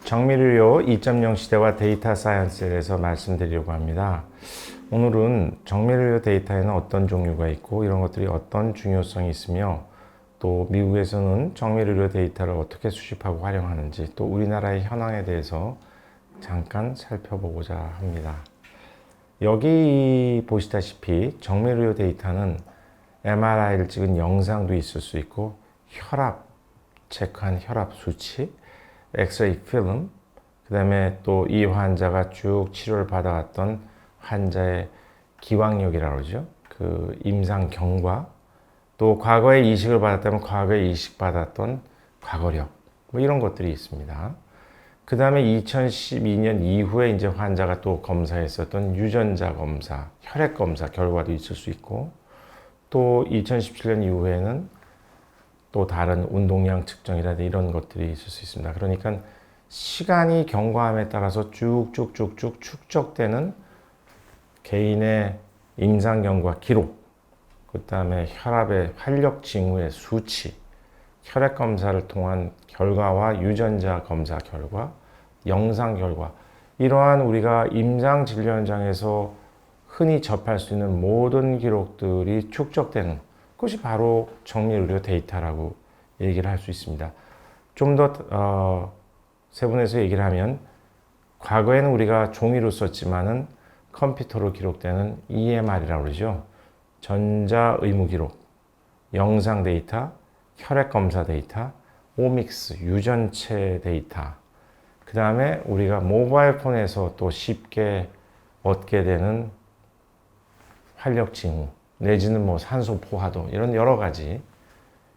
정밀의료 2.0 시대와 데이터 사이언스에 대해서 말씀드리려고 합니다. 오늘은 정밀의료 데이터에는 어떤 종류가 있고 이런 것들이 어떤 중요성이 있으며 또 미국에서는 정밀의료 데이터를 어떻게 수집하고 활용하는지 또 우리나라의 현황에 대해서 잠깐 살펴보고자 합니다. 여기 보시다시피 정밀의료 데이터는 MRI를 찍은 영상도 있을 수 있고 혈압 체크한 혈압 수치, 엑스레이 필름, 그 다음에 또 이 환자가 쭉 치료를 받아왔던 환자의 기왕력이라고 그러죠. 그 임상 경과, 또 과거에 이식을 받았다면 과거에 이식받았던 과거력, 뭐 이런 것들이 있습니다. 그 다음에 2012년 이후에 이제 환자가 또 검사했었던 유전자 검사, 혈액 검사 결과도 있을 수 있고, 또 2017년 이후에는 또 다른 운동량 측정이라든지 이런 것들이 있을 수 있습니다. 그러니까 시간이 경과함에 따라서 쭉쭉쭉쭉 축적되는 개인의 임상 경과 기록, 그 다음에 혈압의 활력 징후의 수치, 혈액 검사를 통한 결과와 유전자 검사 결과, 영상 결과, 이러한 우리가 임상 진료 현장에서 흔히 접할 수 있는 모든 기록들이 축적되는 그것이 바로 정밀의료 데이터라고 얘기를 할 수 있습니다. 좀 더 세분해서 얘기를 하면 과거에는 우리가 종이로 썼지만은 컴퓨터로 기록되는 EMR이라고 그러죠. 전자 의무 기록, 영상 데이터, 혈액 검사 데이터, 오믹스, 유전체 데이터. 그 다음에 우리가 모바일 폰에서 또 쉽게 얻게 되는 활력 징후, 내지는 뭐 산소 포화도 이런 여러 가지,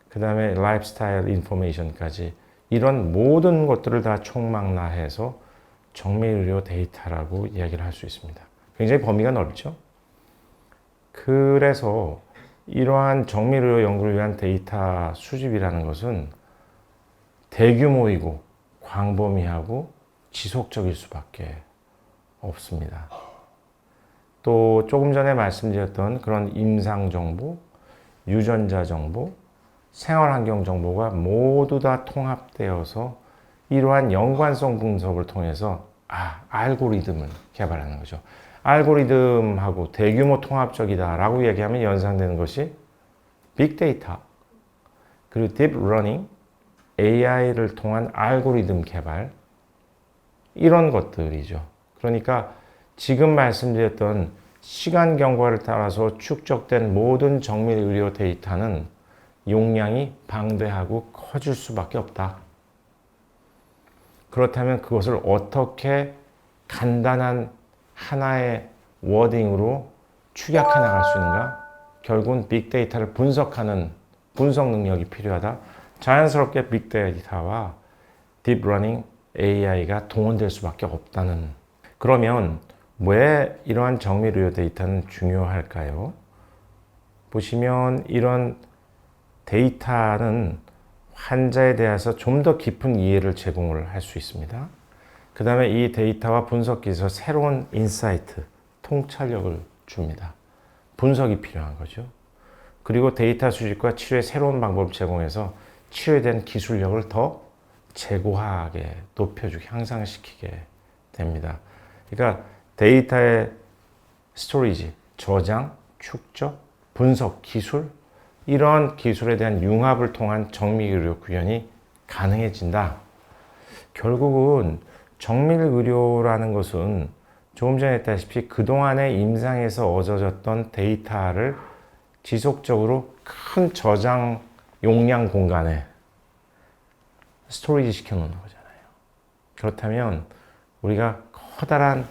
그 다음에 라이프스타일 인포메이션까지 이런 모든 것들을 다 총망라해서 정밀의료 데이터라고 이야기를 할 수 있습니다. 굉장히 범위가 넓죠. 그래서 이러한 정밀의료 연구를 위한 데이터 수집이라는 것은 대규모이고 광범위하고 지속적일 수밖에 없습니다. 또 조금 전에 말씀드렸던 그런 임상 정보, 유전자 정보, 생활환경 정보가 모두 다 통합되어서 이러한 연관성 분석을 통해서 알고리즘을 개발하는 거죠. 알고리즘하고 대규모 통합적이다라고 얘기하면 연상되는 것이 빅데이터, 그리고 딥러닝, AI를 통한 알고리즘 개발, 이런 것들이죠. 그러니까 지금 말씀드렸던 시간 경과를 따라서 축적된 모든 정밀의료 데이터는 용량이 방대하고 커질 수밖에 없다. 그렇다면 그것을 어떻게 간단한 하나의 워딩으로 축약해 나갈 수 있는가? 결국은 빅데이터를 분석하는 분석 능력이 필요하다. 자연스럽게 빅데이터와 딥러닝 AI가 동원될 수밖에 없다는. 그러면 왜 이러한 정밀의료 데이터는 중요할까요? 보시면 이런 데이터는 환자에 대해서 좀 더 깊은 이해를 제공을 할 수 있습니다. 그 다음에 이 데이터와 분석기에서 새로운 인사이트, 통찰력을 줍니다. 분석이 필요한 거죠. 그리고 데이터 수집과 치료의 새로운 방법을 제공해서 치료에 대한 기술력을 더 제고하게, 높여주게, 향상시키게 됩니다. 그러니까 데이터의 스토리지, 저장, 축적, 분석, 기술, 이런 기술에 대한 융합을 통한 정밀의료 구현이 가능해진다. 결국은 정밀의료라는 것은 조금 전에 했다시피 그동안의 임상에서 얻어졌던 데이터를 지속적으로 큰 저장 용량 공간에 스토리지 시켜놓는 거잖아요. 그렇다면 우리가 커다란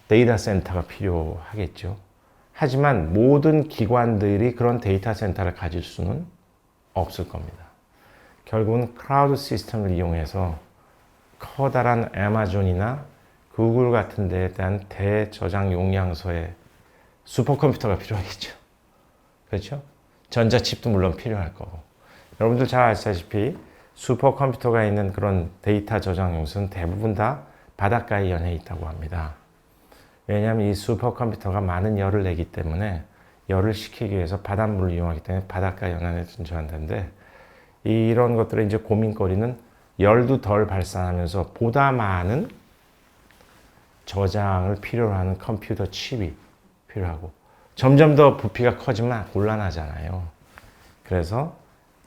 데이터 센터가 필요하겠죠. 하지만 모든 기관들이 그런 데이터 센터를 가질 수는 없을 겁니다. 결국은 클라우드 시스템을 이용해서 커다란 아마존이나 구글 같은 데에 대한 대저장 용량소의 슈퍼컴퓨터가 필요하겠죠. 그렇죠? 전자칩도 물론 필요할 거고. 여러분들 잘 아시다시피 슈퍼컴퓨터가 있는 그런 데이터 저장 용소는 대부분 다 바닷가에 연해 있다고 합니다. 왜냐하면 이 슈퍼컴퓨터가 많은 열을 내기 때문에 열을 식히기 위해서 바닷물을 이용하기 때문에 바닷가 연안에 존재한다는데 이런 것들의 이제 고민거리는 열도 덜 발산하면서 보다 많은 저장을 필요로 하는 컴퓨터 칩이 필요하고, 점점 더 부피가 커지면 곤란하잖아요. 그래서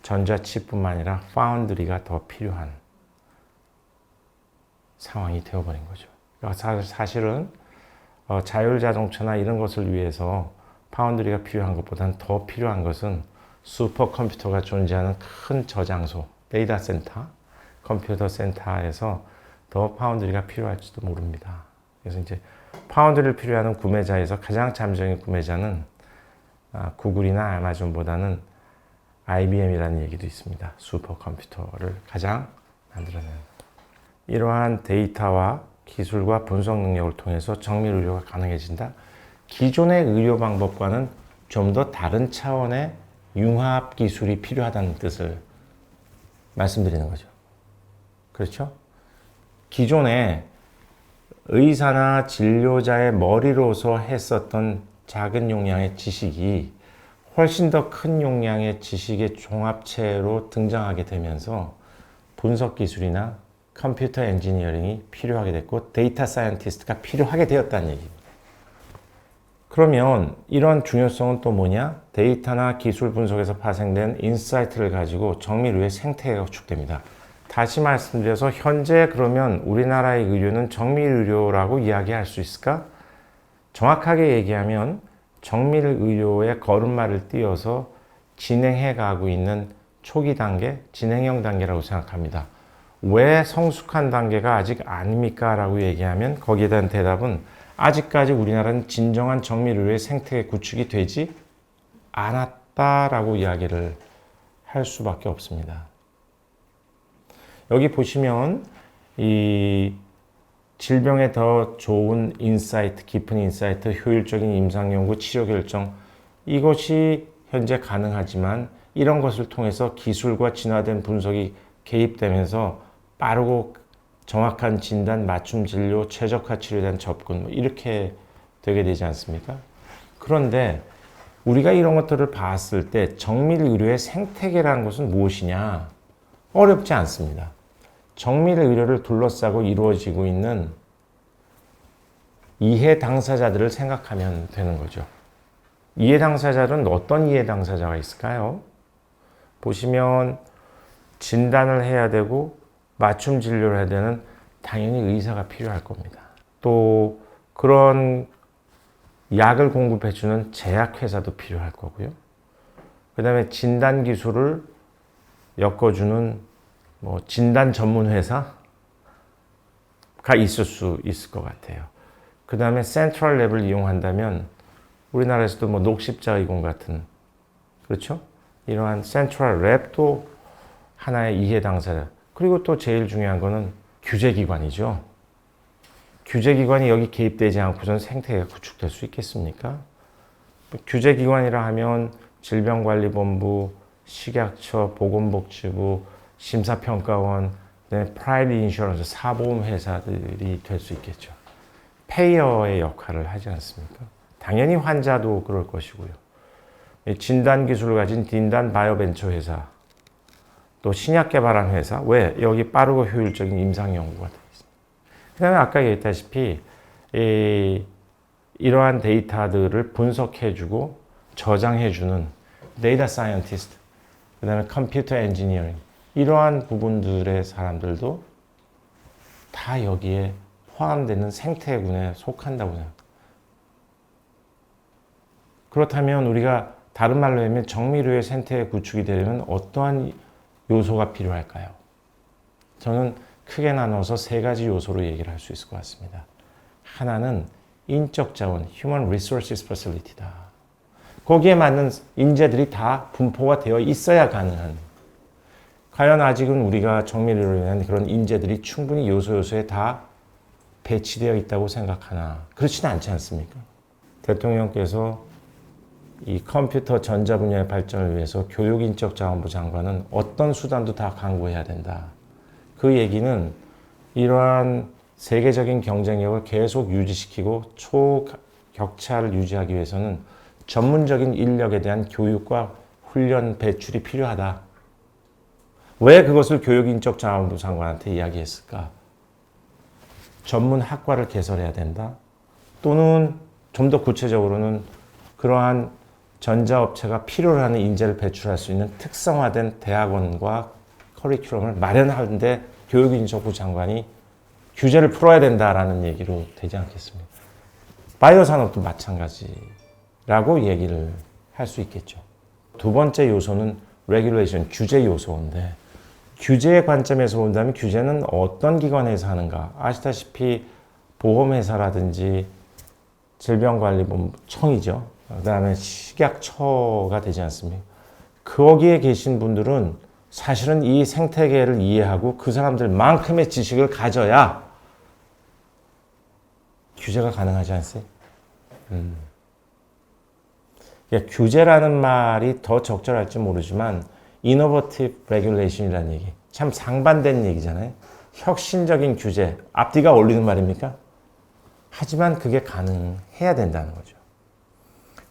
전자칩뿐만 아니라 파운드리가 더 필요한 상황이 되어버린 거죠. 그러니까 사실은 자율자동차나 이런 것을 위해서 파운드리가 필요한 것보다는 더 필요한 것은 슈퍼컴퓨터가 존재하는 큰 저장소, 데이터 센터, 컴퓨터 센터에서 더 파운드리가 필요할지도 모릅니다. 그래서 이제 파운드리를 필요하는 구매자에서 가장 잠정인 구매자는 구글이나 아마존보다는 IBM이라는 얘기도 있습니다. 슈퍼컴퓨터를 가장 만들어내는. 이러한 데이터와 기술과 분석 능력을 통해서 정밀 의료가 가능해진다. 기존의 의료 방법과는 좀 더 다른 차원의 융합 기술이 필요하다는 뜻을 말씀드리는 거죠. 그렇죠? 기존에 의사나 진료자의 머리로서 했었던 작은 용량의 지식이 훨씬 더 큰 용량의 지식의 종합체로 등장하게 되면서 분석 기술이나 컴퓨터 엔지니어링이 필요하게 됐고 데이터 사이언티스트가 필요하게 되었다는 얘기입니다. 그러면 이런 중요성은 또 뭐냐? 데이터나 기술 분석에서 파생된 인사이트를 가지고 정밀의료의 생태계가 구축됩니다. 다시 말씀드려서 현재 그러면 우리나라의 의료는 정밀의료라고 이야기할 수 있을까? 정확하게 얘기하면 정밀의료의 걸음마를 띄어서 진행해 가고 있는 초기 단계, 진행형 단계라고 생각합니다. 왜 성숙한 단계가 아직 아닙니까? 라고 얘기하면 거기에 대한 대답은 아직까지 우리나라는 진정한 정밀의료의 생태계 구축이 되지 않았다라고 이야기를 할 수밖에 없습니다. 여기 보시면 이 질병에 더 좋은 인사이트, 깊은 인사이트, 효율적인 임상연구, 치료 결정, 이것이 현재 가능하지만 이런 것을 통해서 기술과 진화된 분석이 개입되면서 빠르고 정확한 진단, 맞춤 진료, 최적화 치료에 대한 접근, 이렇게 되게 되지 않습니까? 그런데 우리가 이런 것들을 봤을 때 정밀의료의 생태계라는 것은 무엇이냐? 어렵지 않습니다. 정밀의료를 둘러싸고 이루어지고 있는 이해 당사자들을 생각하면 되는 거죠. 이해 당사자는 어떤 이해 당사자가 있을까요? 보시면 진단을 해야 되고 맞춤 진료를 해야 되는 당연히 의사가 필요할 겁니다. 또 그런 약을 공급해주는 제약회사도 필요할 거고요. 그 다음에 진단 기술을 엮어주는 진단 전문 회사가 있을 수 있을 것 같아요. 그 다음에 센트럴 랩을 이용한다면 우리나라에서도 녹십자의공 같은, 그렇죠? 이러한 센트럴 랩도 하나의 이해 당사자. 그리고 또 제일 중요한 거는 규제기관이죠. 규제기관이 여기 개입되지 않고선 생태계가 구축될 수 있겠습니까? 규제기관이라 하면 질병관리본부, 식약처, 보건복지부, 심사평가원, 프라이빗 인슈런스, 사보험 회사들이 될 수 있겠죠. 페이어의 역할을 하지 않습니까? 당연히 환자도 그럴 것이고요. 진단 기술을 가진 딘단 바이오벤처 회사, 또 신약 개발한 회사, 왜? 여기 빠르고 효율적인 임상 연구가 되어 있습니다. 그 다음에 아까 얘기했다시피 이러한 데이터들을 분석해주고 저장해주는 데이터 사이언티스트, 그 다음에 컴퓨터 엔지니어링, 이러한 부분들의 사람들도 다 여기에 포함되는 생태군에 속한다고 생각합니다. 그렇다면 우리가 다른 말로 하면 정밀의료의 생태계 구축이 되려면 어떠한 요소가 필요할까요? 저는 크게 나눠서 세 가지 요소로 얘기를 할 수 있을 것 같습니다. 하나는 인적 자원, Human Resources Facility다. 거기에 맞는 인재들이 다 분포가 되어 있어야 가능한. 과연 아직은 우리가 정밀의료에 대한 그런 인재들이 충분히 요소요소에 다 배치되어 있다고 생각하나? 그렇지는 않지 않습니까? 대통령께서 이 컴퓨터 전자 분야의 발전을 위해서 교육인적자원부 장관은 어떤 수단도 다 강구해야 된다. 그 얘기는 이러한 세계적인 경쟁력을 계속 유지시키고 초격차를 유지하기 위해서는 전문적인 인력에 대한 교육과 훈련 배출이 필요하다. 왜 그것을 교육인적 자원부 장관한테 이야기했을까? 전문 학과를 개설해야 된다. 또는 좀 더 구체적으로는 그러한 전자업체가 필요로 하는 인재를 배출할 수 있는 특성화된 대학원과 커리큘럼을 마련하는데 교육인적부 장관이 규제를 풀어야 된다라는 얘기로 되지 않겠습니까? 바이오 산업도 마찬가지라고 얘기를 할 수 있겠죠. 두 번째 요소는 레귤레이션, 규제 요소인데 규제의 관점에서 본다면 규제는 어떤 기관에서 하는가? 아시다시피 보험회사라든지 질병관리청이죠. 그 다음에 식약처가 되지 않습니까? 거기에 계신 분들은 사실은 이 생태계를 이해하고 그 사람들만큼의 지식을 가져야 규제가 가능하지 않습니까? 그러니까 규제라는 말이 더 적절할지 모르지만 Innovative Regulation이라는 얘기, 참 상반된 얘기잖아요. 혁신적인 규제, 앞뒤가 어울리는 말입니까? 하지만 그게 가능해야 된다는 거죠.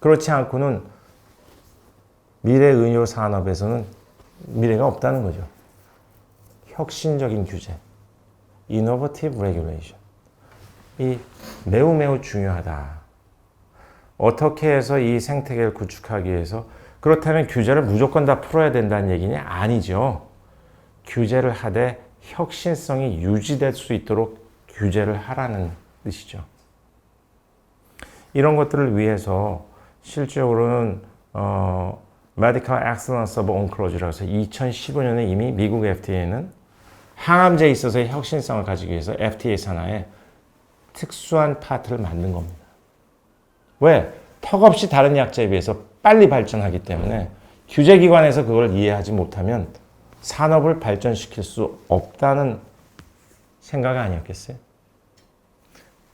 그렇지 않고는 미래 의료 산업에서는 미래가 없다는 거죠. 혁신적인 규제, Innovative Regulation. 이 매우 중요하다. 어떻게 해서 이 생태계를 구축하기 위해서 그렇다면 규제를 무조건 다 풀어야 된다는 얘기냐? 아니죠. 규제를 하되 혁신성이 유지될 수 있도록 규제를 하라는 뜻이죠. 이런 것들을 위해서 실질적으로는 Medical Excellence of Oncology라고 해서 2015년에 이미 미국 FDA는 항암제에 있어서의 혁신성을 가지기 위해서 FDA 산하에 특수한 파트를 만든 겁니다. 왜? 턱없이 다른 약제에 비해서 빨리 발전하기 때문에 규제기관에서 그걸 이해하지 못하면 산업을 발전시킬 수 없다는 생각 아니었겠어요?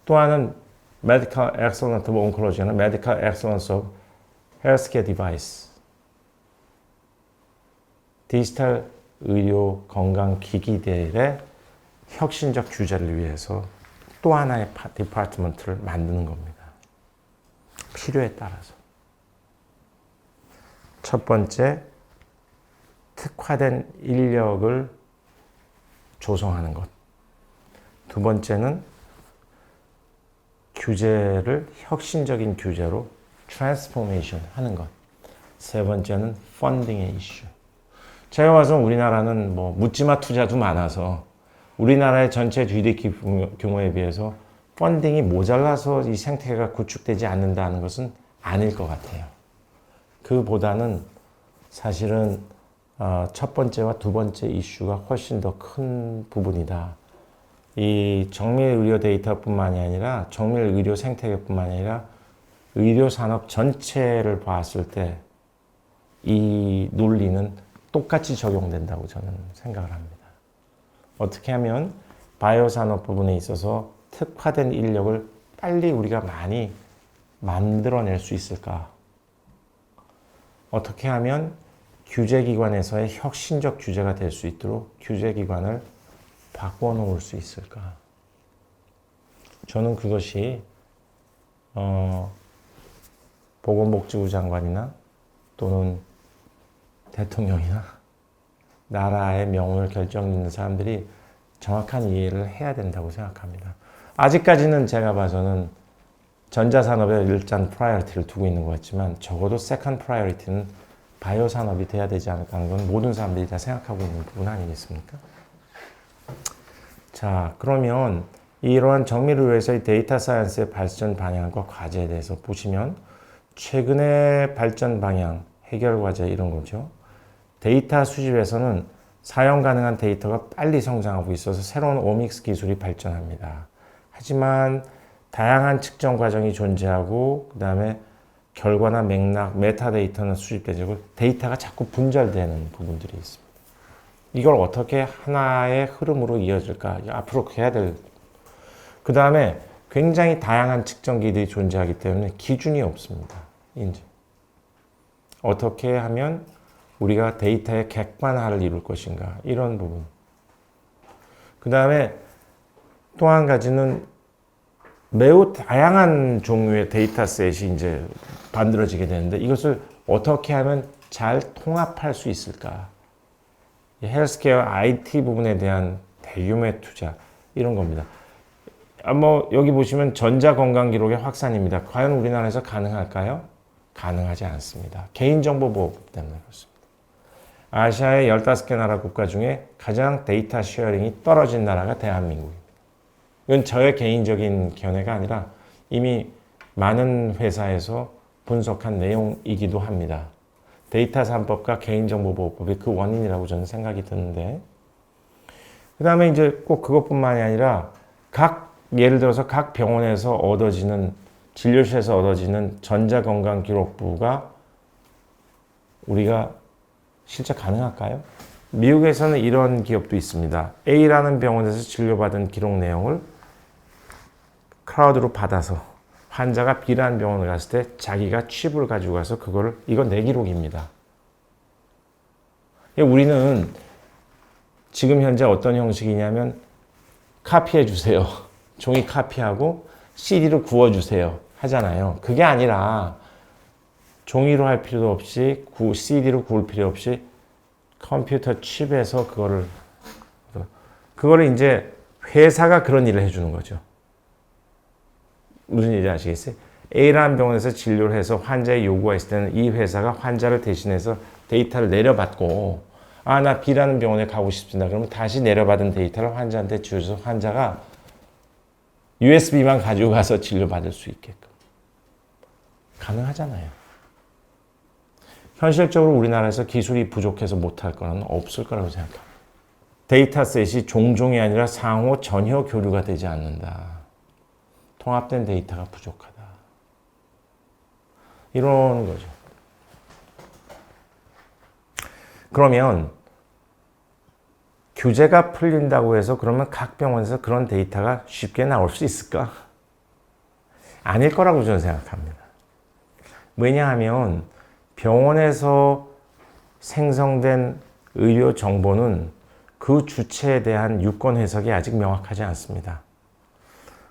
또 하나는 Medical Excellence of Oncology는 Medical Excellence of Healthcare Device. 디지털 의료 건강 기기들의 혁신적 규제를 위해서 또 하나의 디파트먼트를 만드는 겁니다. 필요에 따라서. 첫 번째, 특화된 인력을 조성하는 것. 두 번째는 규제를 혁신적인 규제로 트랜스포메이션 하는 것. 세 번째는 펀딩의 이슈. 제가 봐서 우리나라는 뭐 묻지마 투자도 많아서 우리나라의 전체 GDP 규모에 비해서 펀딩이 모자라서 이 생태계가 구축되지 않는다는 것은 아닐 것 같아요. 그보다는 사실은 첫 번째와 두 번째 이슈가 훨씬 더 큰 부분이다. 이 정밀 의료 데이터뿐만이 아니라 정밀 의료 생태계뿐만이 아니라 의료 산업 전체를 봤을 때 이 논리는 똑같이 적용된다고 저는 생각을 합니다. 어떻게 하면 바이오 산업 부분에 있어서 특화된 인력을 빨리 우리가 많이 만들어낼 수 있을까? 어떻게 하면 규제기관에서의 혁신적 규제가 될 수 있도록 규제기관을 바꿔 놓을 수 있을까? 저는 그것이 보건복지부 장관이나 또는 대통령이나 나라의 명운을 결정짓는 사람들이 정확한 이해를 해야 된다고 생각합니다. 아직까지는 제가 봐서는 전자산업에 일단 프라이어리티를 두고 있는 것 같지만 적어도 세컨 프라이어리티는 바이오 산업이 돼야 되지 않을까 하는 건 모든 사람들이 다 생각하고 있는 부분 아니겠습니까? 자, 그러면 이러한 정밀의료에서의 데이터 사이언스의 발전 방향과 과제에 대해서 보시면 최근의 발전 방향, 해결 과제 이런 거죠. 데이터 수집에서는 사용 가능한 데이터가 빨리 성장하고 있어서 새로운 오믹스 기술이 발전합니다. 하지만 다양한 측정 과정이 존재하고 그 다음에 결과나 맥락, 메타데이터는 수집되고 데이터가 자꾸 분절되는 부분들이 있습니다. 이걸 어떻게 하나의 흐름으로 이어질까? 앞으로 해야 될. 그 다음에 굉장히 다양한 측정기들이 존재하기 때문에 기준이 없습니다. 이제 어떻게 하면 우리가 데이터의 객관화를 이룰 것인가 이런 부분. 그 다음에 또 한 가지는 매우 다양한 종류의 데이터셋이 이제 만들어지게 되는데 이것을 어떻게 하면 잘 통합할 수 있을까? 헬스케어 IT 부분에 대한 대규모의 투자 이런 겁니다. 뭐 여기 보시면 전자건강기록의 확산입니다. 과연 우리나라에서 가능할까요? 가능하지 않습니다. 개인정보보호법 때문에 그렇습니다. 아시아의 15개 나라 국가 중에 가장 데이터 쉐어링이 떨어진 나라가 대한민국입니다. 이건 저의 개인적인 견해가 아니라 이미 많은 회사에서 분석한 내용이기도 합니다. 데이터 3법과 개인정보보호법이 그 원인이라고 저는 생각이 드는데, 그 다음에 이제 꼭 그것뿐만이 아니라 예를 들어서 각 병원에서 얻어지는, 진료실에서 얻어지는 전자건강기록부가 우리가 실제 가능할까요? 미국에서는 이런 기업도 있습니다. A라는 병원에서 진료받은 기록 내용을 클라우드로 받아서 환자가 B라는 병원에 갔을 때 자기가 칩을 가지고 가서 이건 내 기록입니다. 우리는 지금 현재 어떤 형식이냐면 카피해 주세요. 종이 카피하고 CD로 구워주세요 하잖아요. 그게 아니라 종이로 할 필요도 없이 CD로 구울 필요 없이 컴퓨터 칩에서 그거를 이제 회사가 그런 일을 해주는 거죠. 무슨 일인지 아시겠어요? A라는 병원에서 진료를 해서 환자의 요구가 있을 때는 이 회사가 환자를 대신해서 데이터를 내려받고, 나 B라는 병원에 가고 싶습니다. 그러면 다시 내려받은 데이터를 환자한테 주어서 환자가 USB만 가지고 가서 진료받을 수 있게끔. 가능하잖아요. 현실적으로 우리나라에서 기술이 부족해서 못할 거는 없을 거라고 생각합니다. 데이터셋이 종종이 아니라 상호 전혀 교류가 되지 않는다. 통합된 데이터가 부족하다. 이런 거죠. 그러면 규제가 풀린다고 해서 그러면 각 병원에서 그런 데이터가 쉽게 나올 수 있을까? 아닐 거라고 저는 생각합니다. 왜냐하면 병원에서 생성된 의료 정보는 그 주체에 대한 유권 해석이 아직 명확하지 않습니다.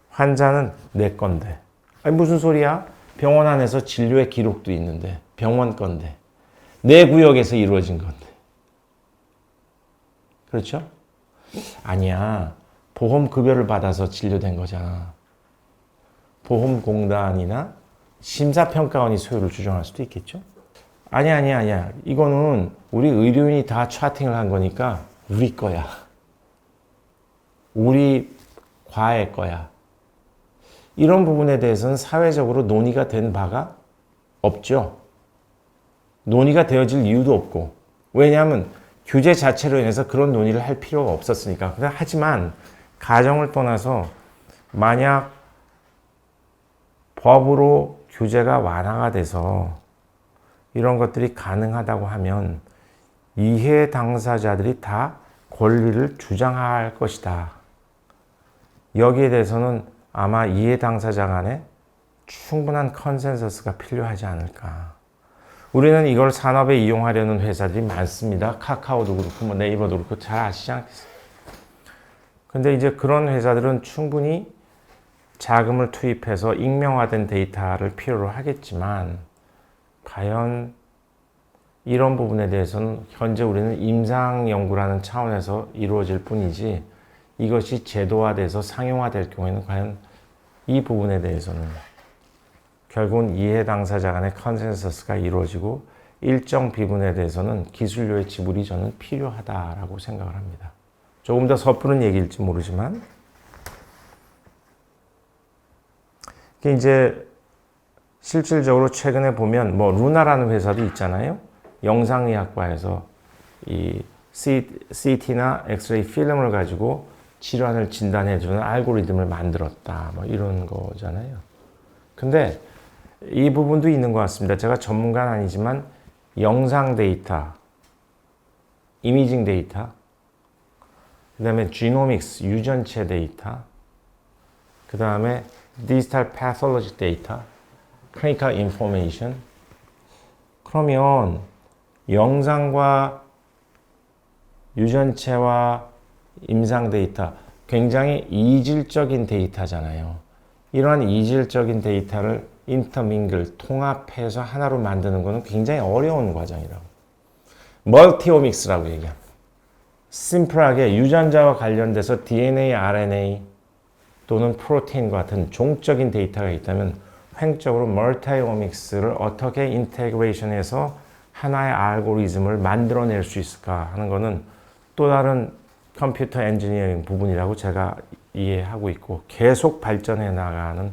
환자는 내 건데. 아니 무슨 소리야? 병원 안에서 진료의 기록도 있는데 병원 건데 내 구역에서 이루어진 건데. 그렇죠? 아니야. 보험급여를 받아서 진료된 거잖아. 보험공단이나 심사평가원이 소유를 주장할 수도 있겠죠? 아니야. 이거는 우리 의료인이 다 차팅을 한 거니까 우리 거야. 우리 과의 거야. 이런 부분에 대해서는 사회적으로 논의가 된 바가 없죠. 논의가 되어질 이유도 없고. 왜냐하면 규제 자체로 인해서 그런 논의를 할 필요가 없었으니까. 하지만 가정을 떠나서 만약 법으로 규제가 완화가 돼서 이런 것들이 가능하다고 하면 이해 당사자들이 다 권리를 주장할 것이다. 여기에 대해서는 아마 이해 당사자 간에 충분한 컨센서스가 필요하지 않을까. 우리는 이걸 산업에 이용하려는 회사들이 많습니다. 카카오도 그렇고 뭐 네이버도 그렇고 잘 아시지 않겠어요? 근데 이제 그런 회사들은 충분히 자금을 투입해서 익명화된 데이터를 필요로 하겠지만 과연 이런 부분에 대해서는 현재 우리는 임상 연구라는 차원에서 이루어질 뿐이지 이것이 제도화돼서 상용화될 경우에는 과연 이 부분에 대해서는 결국은 이해 당사자 간의 컨센서스가 이루어지고 일정 비분에 대해서는 기술료의 지불이 저는 필요하다라고 생각을 합니다. 조금 더 섣부른 얘기일지 모르지만 이제 실질적으로 최근에 보면 뭐 루나라는 회사도 있잖아요. 영상의학과에서 이 CT나 엑스레이 필름을 가지고 질환을 진단해주는 알고리즘을 만들었다. 뭐 이런 거잖아요. 근데 이 부분도 있는 것 같습니다. 제가 전문가는 아니지만 영상 데이터, 이미징 데이터, 그 다음에 지노믹스, 유전체 데이터, 그 다음에 디지털 패솔로지 데이터, 클리니컬 인포메이션. 그러면 영상과 유전체와 임상 데이터, 굉장히 이질적인 데이터잖아요. 이러한 이질적인 데이터를 인터밍글, 통합해서 하나로 만드는 것은 굉장히 어려운 과정이라고. 멀티오믹스라고 얘기합니다. 심플하게 유전자와 관련돼서 DNA, RNA 또는 프로테인과 같은 종적인 데이터가 있다면 횡적으로 멀티오믹스를 어떻게 인테그레이션해서 하나의 알고리즘을 만들어낼 수 있을까 하는 것은 또 다른 컴퓨터 엔지니어링 부분이라고 제가 이해하고 있고 계속 발전해 나가는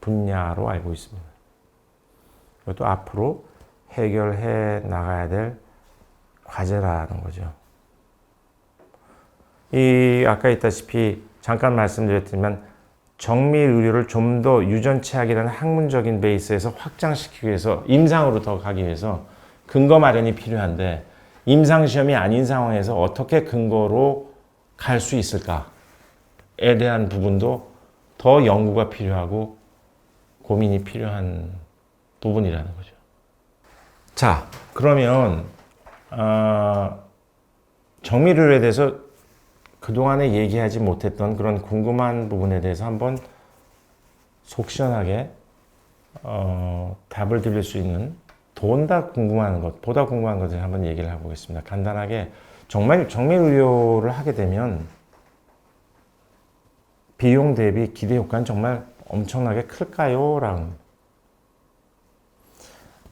분야로 알고 있습니다. 이것도 앞으로 해결해 나가야 될 과제라는 거죠. 아까 있다시피 잠깐 말씀드렸지만 정밀 의료를 좀 더 유전체학이라는 학문적인 베이스에서 확장시키기 위해서 임상으로 더 가기 위해서 근거 마련이 필요한데 임상시험이 아닌 상황에서 어떻게 근거로 갈 수 있을까에 대한 부분도 더 연구가 필요하고 고민이 필요한 부분이라는 거죠. 자, 그러면 정밀 의료에 대해서 그동안에 얘기하지 못했던 그런 궁금한 부분에 대해서 한번 속 시원하게 답을 드릴 수 있는 보다 궁금한 것을 한번 얘기를 해보겠습니다. 간단하게 정말 정밀 의료를 하게 되면 비용 대비 기대 효과는 정말 엄청나게 클까요? 라는.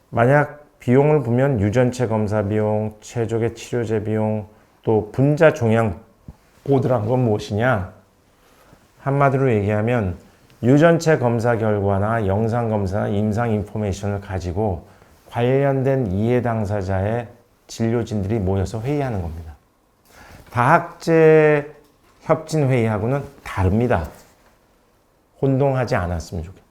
만약 비용을 보면 유전체 검사 비용, 최적의 치료제 비용, 또 분자 종양 보드란 건 무엇이냐? 한마디로 얘기하면 유전체 검사 결과나 영상 검사나 임상 인포메이션을 가지고 관련된 이해 당사자의 진료진들이 모여서 회의하는 겁니다. 다학제 협진 회의하고는 다릅니다. 혼동하지 않았으면 좋겠어요.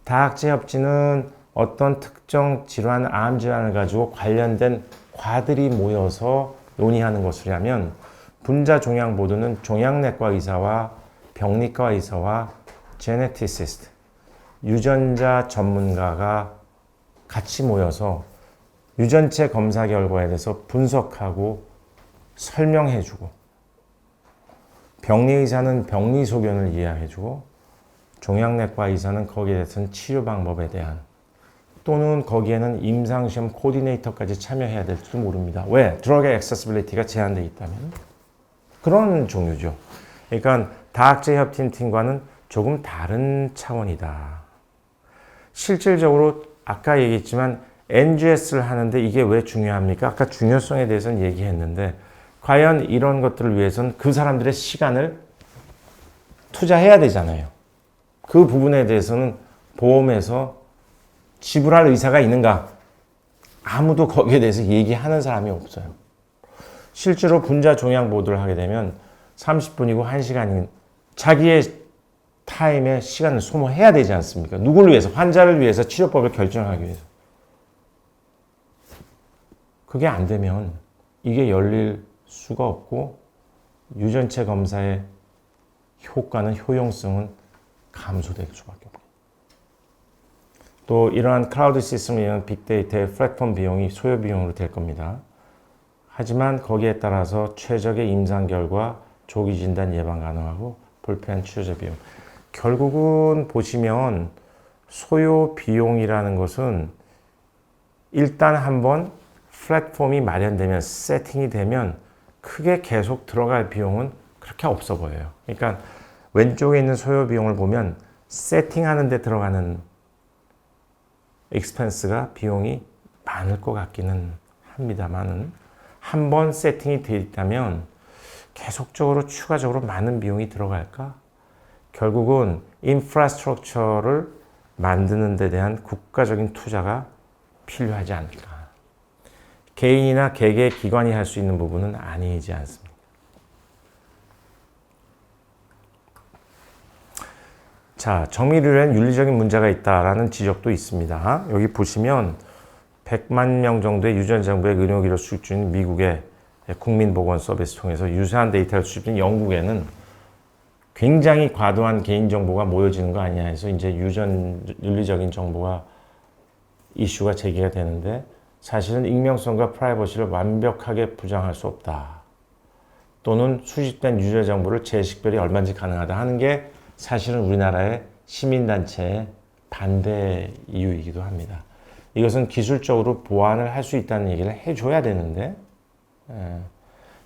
다학제 협진은 어떤 특정 질환, 암 질환을 가지고 관련된 과들이 모여서 논의하는 것이라면 분자 종양 보드는 종양내과 의사와 병리과 의사와 제네티시스트, 유전자 전문가가 같이 모여서 유전체 검사 결과에 대해서 분석하고 설명해주고 병리의사는 병리 소견을 이해해주고 종양내과 의사는 거기에 대해서는 치료 방법에 대한 또는 거기에는 임상시험 코디네이터까지 참여해야 될지도 모릅니다. 왜? 드럭의 액세시빌리티가 제한되어 있다면 그런 종류죠. 그러니까 다학제 협진팀과는 조금 다른 차원이다. 실질적으로 아까 얘기했지만 NGS를 하는데 이게 왜 중요합니까? 아까 중요성에 대해서는 얘기했는데 과연 이런 것들을 위해서는 그 사람들의 시간을 투자해야 되잖아요. 그 부분에 대해서는 보험에서 지불할 의사가 있는가? 아무도 거기에 대해서 얘기하는 사람이 없어요. 실제로 분자 종양 보드를 하게 되면 30분이고 1시간인 자기의 타임에 시간을 소모해야 되지 않습니까? 누구를 위해서? 환자를 위해서 치료법을 결정하기 위해서. 그게 안 되면 이게 열릴 수가 없고 유전체 검사의 효과는 효용성은 감소될 수밖에 없고 또 이러한 클라우드 시스템을 이용한 빅데이터의 플랫폼 비용이 소요 비용으로 될 겁니다. 하지만 거기에 따라서 최적의 임상 결과, 조기 진단 예방 가능하고 불필요한 치료제 비용. 결국은 보시면 소요 비용이라는 것은 일단 한번 플랫폼이 마련되면 세팅이 되면 크게 계속 들어갈 비용은 그렇게 없어 보여요. 그러니까 왼쪽에 있는 소요 비용을 보면 세팅하는 데 들어가는 익스펜스가 비용이 많을 것 같기는 합니다만은 한번 세팅이 되어 있다면 계속적으로 추가적으로 많은 비용이 들어갈까? 결국은 인프라스트럭처를 만드는 데 대한 국가적인 투자가 필요하지 않을까. 개인이나 개개 기관이 할 수 있는 부분은 아니지 않습니까? 자, 정밀의료엔 윤리적인 문제가 있다라는 지적도 있습니다. 여기 보시면 100만 명 정도의 유전정보의 의료기를 수집 중인 미국의 국민보건 서비스 통해서 유사한 데이터를 수집 중인 영국에는 굉장히 과도한 개인정보가 모여지는 거 아니냐 해서 이제 윤리적인 정보가 이슈가 제기가 되는데 사실은 익명성과 프라이버시를 완벽하게 보장할 수 없다. 또는 수집된 유저 정보를 재식별이 얼마든지 가능하다 하는 게 사실은 우리나라의 시민단체의 반대 이유이기도 합니다. 이것은 기술적으로 보완을 할 수 있다는 얘기를 해줘야 되는데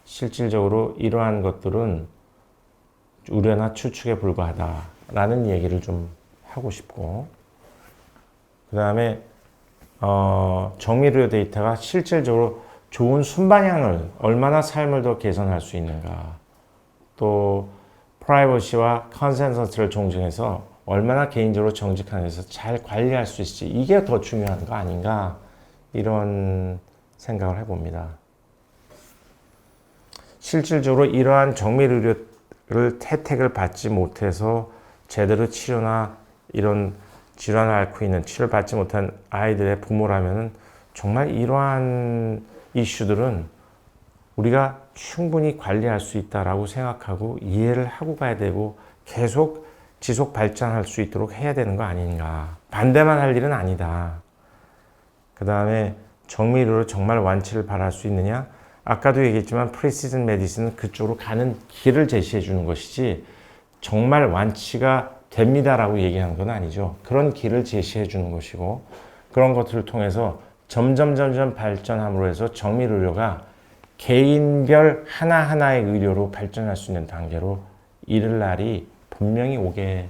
실질적으로 이러한 것들은 우려나 추측에 불과하다라는 얘기를 좀 하고 싶고, 그 다음에 정밀의료 데이터가 실질적으로 좋은 순방향을 얼마나 삶을 더 개선할 수 있는가, 또 프라이버시와 컨센서스를 존중해서 얼마나 개인적으로 정직한 데서 잘 관리할 수 있을지, 이게 더 중요한 거 아닌가, 이런 생각을 해봅니다. 실질적으로 이러한 정밀의료를 혜택을 받지 못해서 제대로 치료나 이런 질환을 앓고 있는, 치료를 받지 못한 아이들의 부모라면 정말 이러한 이슈들은 우리가 충분히 관리할 수 있다라고 생각하고 이해를 하고 가야 되고 계속 지속 발전할 수 있도록 해야 되는 거 아닌가. 반대만 할 일은 아니다. 그 다음에 정밀으로 정말 완치를 바랄 수 있느냐? 아까도 얘기했지만 프리시즌 메디슨은 그쪽으로 가는 길을 제시해 주는 것이지 정말 완치가 됩니다라고 얘기하는 건 아니죠. 그런 길을 제시해 주는 것이고, 그런 것들을 통해서 점점 발전함으로 해서 정밀의료가 개인별 하나하나의 의료로 발전할 수 있는 단계로 이를 날이 분명히 오게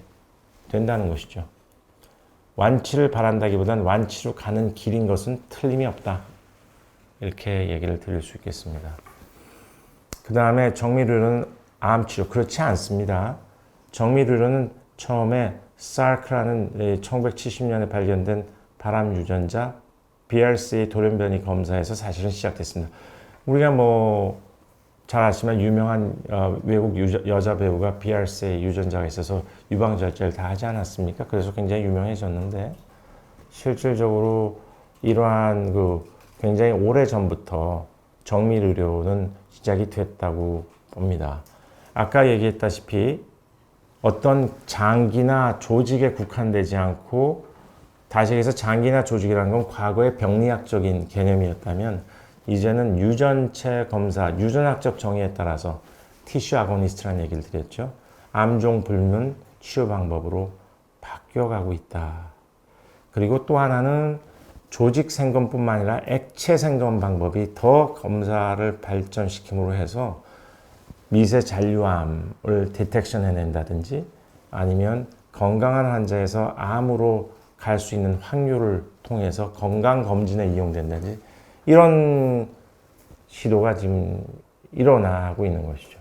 된다는 것이죠. 완치를 바란다기보단 완치로 가는 길인 것은 틀림이 없다. 이렇게 얘기를 드릴 수 있겠습니다. 그 다음에 정밀의료는 암치료, 그렇지 않습니다. 정밀의료는 처음에 사르크라는 1970년에 발견된 발암 유전자 BRCA 돌연변이 검사에서 사실은 시작됐습니다. 우리가 잘 아시지만 유명한 외국 여자 배우가 BRCA 유전자가 있어서 유방 절제를 다 하지 않았습니까? 그래서 굉장히 유명해졌는데, 실질적으로 이러한 굉장히 오래 전부터 정밀의료는 시작이 됐다고 봅니다. 아까 얘기했다시피 어떤 장기나 조직에 국한되지 않고, 다시 얘기해서 장기나 조직이라는 건 과거의 병리학적인 개념이었다면 이제는 유전체 검사, 유전학적 정의에 따라서 티슈 아고니스트라는 얘기를 드렸죠. 암종 불문 치료 방법으로 바뀌어가고 있다. 그리고 또 하나는 조직 생검뿐만 아니라 액체 생검 방법이 더 검사를 발전시킴으로 해서 미세 잔류암을 디텍션 해낸다든지, 아니면 건강한 환자에서 암으로 갈 수 있는 확률을 통해서 건강검진에 이용된다든지, 이런 시도가 지금 일어나고 있는 것이죠.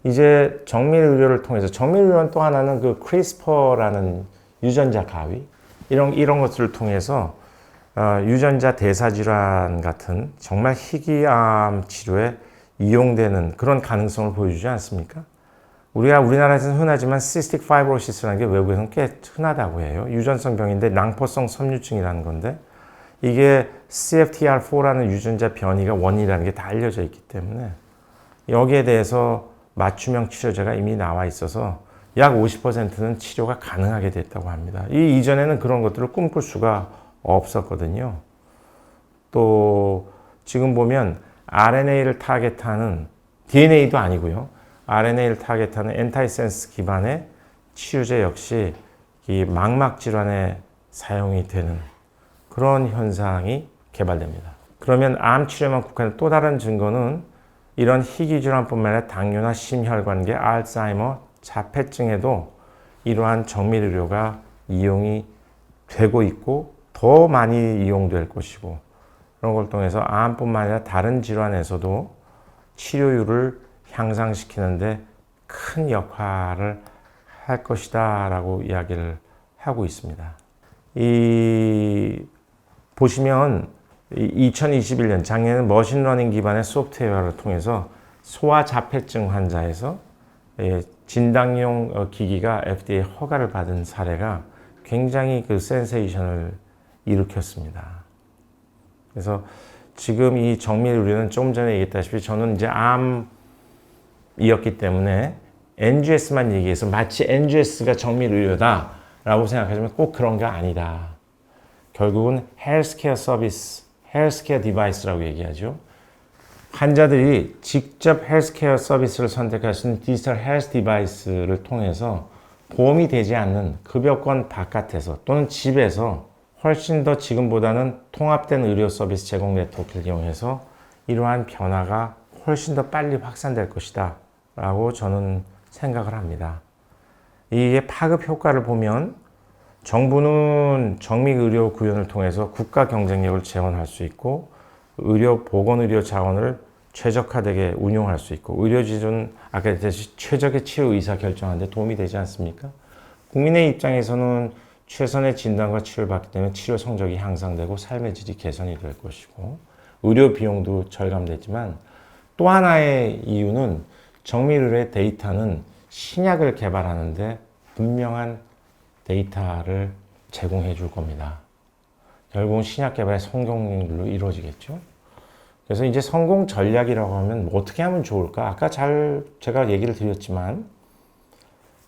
이제 정밀의료를 통해서, 정밀의료는 또 하나는 크리스퍼라는 유전자 가위, 이런 것들을 통해서 유전자 대사질환 같은 정말 희귀암 치료에 이용되는 그런 가능성을 보여주지 않습니까? 우리나라에서는 흔하지만 cystic fibrosis라는 게 외국에서는 꽤 흔하다고 해요. 유전성 병인데 낭포성 섬유증이라는 건데, 이게 CFTR4라는 유전자 변이가 원인이라는 게 다 알려져 있기 때문에 여기에 대해서 맞춤형 치료제가 이미 나와 있어서 약 50%는 치료가 가능하게 됐다고 합니다. 이전에는 그런 것들을 꿈꿀 수가 없었거든요. 또 지금 보면 RNA를 타겟하는, DNA도 아니고요, RNA를 타겟하는 엔타이센스 기반의 치료제 역시 이 망막 질환에 사용이 되는 그런 현상이 개발됩니다. 그러면 암 치료만 국한된 또 다른 증거는 이런 희귀 질환뿐만 아니라 당뇨나 심혈관계, 알츠하이머, 자폐증에도 이러한 정밀의료가 이용이 되고 있고 더 많이 이용될 것이고, 그런 걸 통해서 암뿐만 아니라 다른 질환에서도 치료율을 향상시키는데 큰 역할을 할 것이다 라고 이야기를 하고 있습니다. 보시면 2021년 작년에는 머신러닝 기반의 소프트웨어를 통해서 소아자폐증 환자에서 진단용 기기가 FDA 허가를 받은 사례가 굉장히 센세이션을 일으켰습니다. 그래서 지금 이 정밀의료는 조금 전에 얘기했다시피 저는 이제 암이었기 때문에 NGS만 얘기해서 마치 NGS가 정밀의료다 라고 생각하지만 꼭 그런 게 아니다. 결국은 헬스케어 서비스, 헬스케어 디바이스라고 얘기하죠. 환자들이 직접 헬스케어 서비스를 선택할 수 있는 디지털 헬스 디바이스를 통해서 보험이 되지 않는 급여권 바깥에서 또는 집에서 훨씬 더 지금보다는 통합된 의료 서비스 제공 네트워크를 이용해서 이러한 변화가 훨씬 더 빨리 확산될 것이다 라고 저는 생각을 합니다. 이게 파급 효과를 보면 정부는 정밀의료 구현을 통해서 국가 경쟁력을 재원할 수 있고 보건의료 자원을 최적화되게 운용할 수 있고 의료진은 아까 얘기했듯이 최적의 치료 의사 결정하는 데 도움이 되지 않습니까? 국민의 입장에서는 최선의 진단과 치료를 받기 때문에 치료 성적이 향상되고 삶의 질이 개선이 될 것이고 의료 비용도 절감되지만 또 하나의 이유는 정밀의료의 데이터는 신약을 개발하는데 분명한 데이터를 제공해 줄 겁니다. 결국은 신약 개발의 성공률로 이루어지겠죠. 그래서 이제 성공 전략이라고 하면 뭐 어떻게 하면 좋을까? 아까 제가 얘기를 드렸지만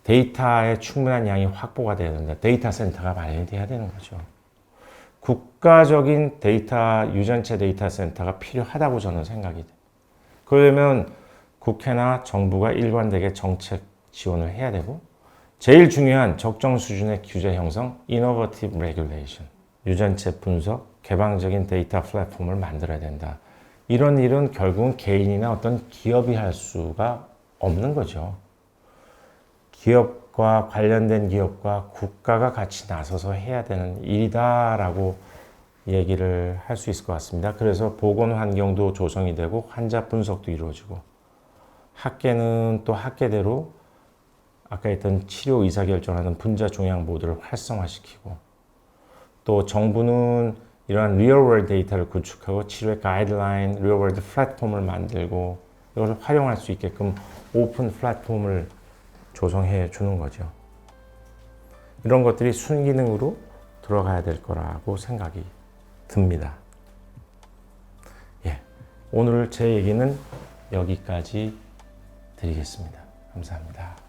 데이터의 충분한 양이 확보가 돼야 된다. 데이터 센터가 마련이 돼야 되는 거죠. 국가적인 데이터, 유전체 데이터 센터가 필요하다고 저는 생각이 돼요. 그러려면 국회나 정부가 일관되게 정책 지원을 해야 되고 제일 중요한 적정 수준의 규제 형성, Innovative Regulation, 유전체 분석, 개방적인 데이터 플랫폼을 만들어야 된다. 이런 일은 결국은 개인이나 어떤 기업이 할 수가 없는 거죠. 기업과 관련된 기업과 국가가 같이 나서서 해야 되는 일이다라고 얘기를 할 수 있을 것 같습니다. 그래서 보건 환경도 조성이 되고 환자 분석도 이루어지고 학계는 또 학계대로 아까 했던 치료 의사결정하는 분자 종양 모드를 활성화시키고 또 정부는 이러한 리얼월드 데이터를 구축하고 치료의 가이드라인, 리얼월드 플랫폼을 만들고 이것을 활용할 수 있게끔 오픈 플랫폼을 조성해 주는 거죠. 이런 것들이 순기능으로 들어가야 될 거라고 생각이 듭니다. 예, 오늘 제 얘기는 여기까지 드리겠습니다. 감사합니다.